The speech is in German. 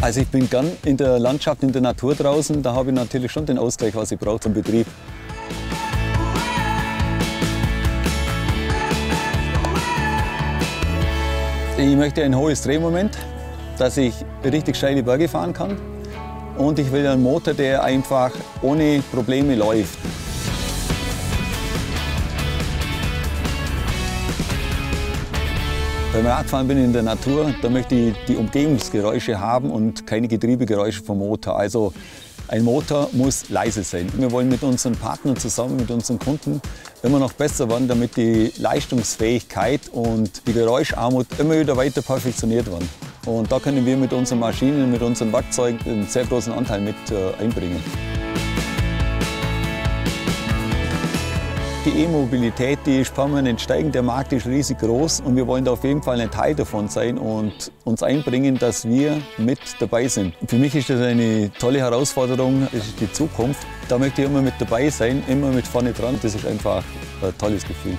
Also ich bin gern in der Landschaft, in der Natur draußen. Da habe ich natürlich schon den Ausgleich, was ich brauche zum Betrieb. Ich möchte ein hohes Drehmoment, dass ich richtig steile Berge fahren kann. Und ich will einen Motor, der einfach ohne Probleme läuft. Beim Radfahren bin ich in der Natur, da möchte ich die Umgebungsgeräusche haben und keine Getriebegeräusche vom Motor. Also ein Motor muss leise sein. Wir wollen mit unseren Partnern zusammen, mit unseren Kunden immer noch besser werden, damit die Leistungsfähigkeit und die Geräuscharmut immer wieder weiter perfektioniert werden. Und da können wir mit unseren Maschinen, mit unseren Werkzeugen einen sehr großen Anteil mit einbringen. Die E-Mobilität, die ist permanent steigend, der Markt ist riesig groß und wir wollen da auf jeden Fall ein Teil davon sein und uns einbringen, dass wir mit dabei sind. Für mich ist das eine tolle Herausforderung, das ist die Zukunft. Da möchte ich immer mit dabei sein, immer mit vorne dran. Das ist einfach ein tolles Gefühl.